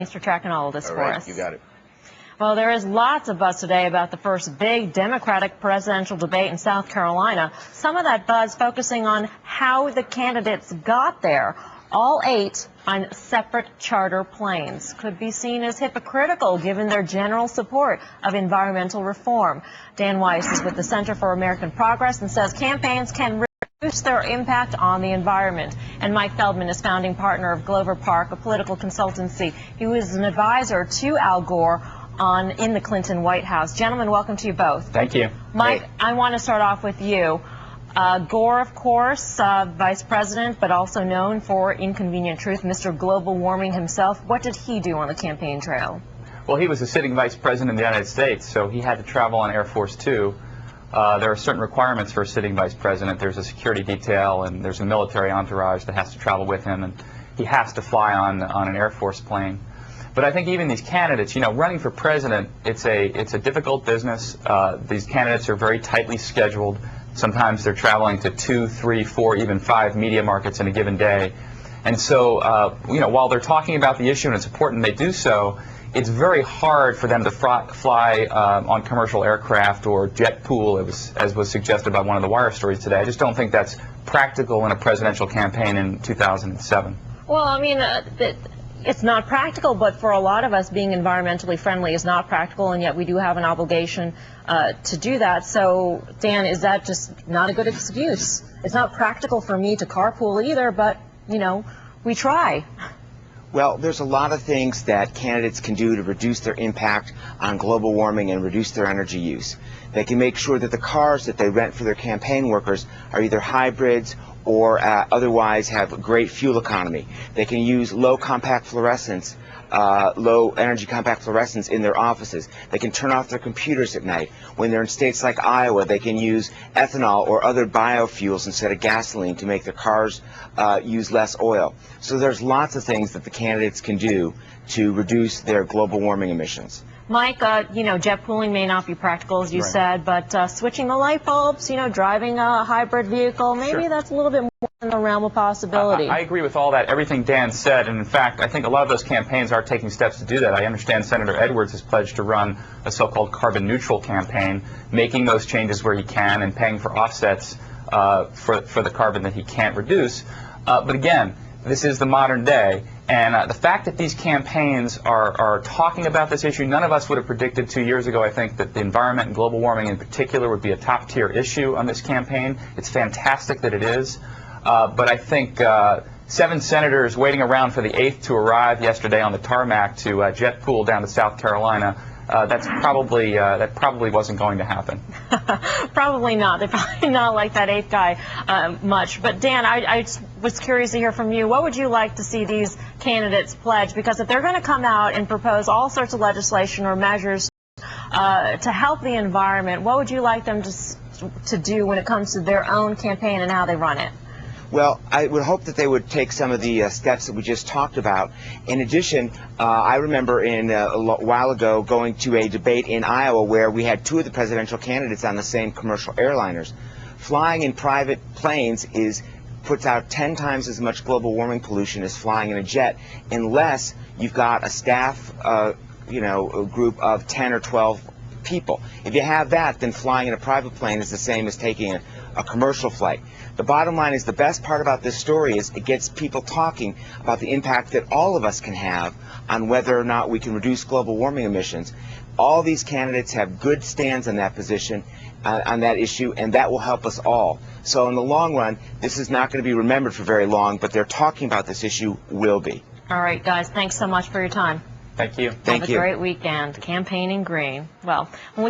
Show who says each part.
Speaker 1: Thanks for tracking all of this for us.
Speaker 2: You got it.
Speaker 1: Well, there is lots of buzz today about the first big Democratic presidential debate in South Carolina. Some of that buzz focusing on how the candidates got there. All 8 on separate charter planes could be seen as hypocritical given their general support of environmental reform. Dan Weiss is with the Center for American Progress and says campaigns can reduce their impact on the environment. And Mike Feldman is founding partner of Glover Park, a political consultancy. He was an advisor to Al Gore in the Clinton White House. Gentlemen, welcome to you both.
Speaker 3: Thank you.
Speaker 1: Mike, I want to start off with you. Gore, of course, vice president, but also known for inconvenient truth, Mr. Global Warming himself. What did he do on the campaign trail?
Speaker 3: Well, he was a sitting vice president of the United States, so he had to travel on Air Force Two. There are certain requirements for a sitting vice president. There's a security detail, and there's a military entourage that has to travel with him, and he has to fly on an Air Force plane. But I think even these candidates, you know, running for president, it's a difficult business. These candidates are very tightly scheduled. Sometimes they're traveling to 2, 3, 4, even 5 media markets in a given day. And so, you know, while they're talking about the issue and it's important they do so, it's very hard for them to fly on commercial aircraft or jet pool, as was suggested by one of the wire stories today. I just don't think that's practical in a presidential campaign in 2007.
Speaker 1: Well, I mean, it's not practical, but for a lot of us, being environmentally friendly is not practical, and yet we do have an obligation to do that. So, Dan, is that just not a good excuse? It's not practical for me to carpool either, but, you know, we try.
Speaker 2: Well, there's a lot of things that candidates can do to reduce their impact on global warming and reduce their energy use. They can make sure that the cars that they rent for their campaign workers are either hybrids or otherwise have great fuel economy. They can use low energy compact fluorescents in their offices. They can turn off their computers at night. When they're in states like Iowa, they can use ethanol or other biofuels instead of gasoline to make their cars use less oil. So there's lots of things that the candidates can do to reduce their global warming emissions.
Speaker 1: Mike, you know, jet pooling may not be practical, as you said, but switching the light bulbs, you know, driving a hybrid vehicle, maybe that's a little bit more in the realm of possibility.
Speaker 3: I agree with all that, everything Dan said, and in fact, I think a lot of those campaigns are taking steps to do that. I understand Senator Edwards has pledged to run a so-called carbon neutral campaign, making those changes where he can and paying for offsets for the carbon that he can't reduce. But again, this is the modern day, and the fact that these campaigns are talking about this issue, none of us would have predicted 2 years ago, I think, that the environment and global warming in particular would be a top-tier issue on this campaign. It's fantastic that it is, but I think 7 senators waiting around for the 8th to arrive yesterday on the tarmac to jet pool down to South Carolina, that probably wasn't going to happen.
Speaker 1: Probably not. They're probably not like that 8th guy much. But Dan, I was curious to hear from you. What would you like to see these candidates pledge? Because if they're going to come out and propose all sorts of legislation or measures to help the environment, what would you like them to do when it comes to their own campaign and how they run it?
Speaker 2: Well, I would hope that they would take some of the steps that we just talked about. In addition, I remember a while ago going to a debate in Iowa where we had 2 of the presidential candidates on the same commercial airliners. Flying in private planes puts out 10 times as much global warming pollution as flying in a jet, unless you've got a staff, a group of 10 or 12 people. If you have that, then flying in a private plane is the same as taking a commercial flight. The bottom line is the best part about this story is it gets people talking about the impact that all of us can have on whether or not we can reduce global warming emissions. All these candidates have good stands on that position, on that issue, and that will help us all. So in the long run, this is not going to be remembered for very long, but they're talking about this issue will be.
Speaker 1: All right, guys, thanks so much for your time.
Speaker 3: Thank you.
Speaker 1: Have a great weekend. Campaigning green. Well, when we come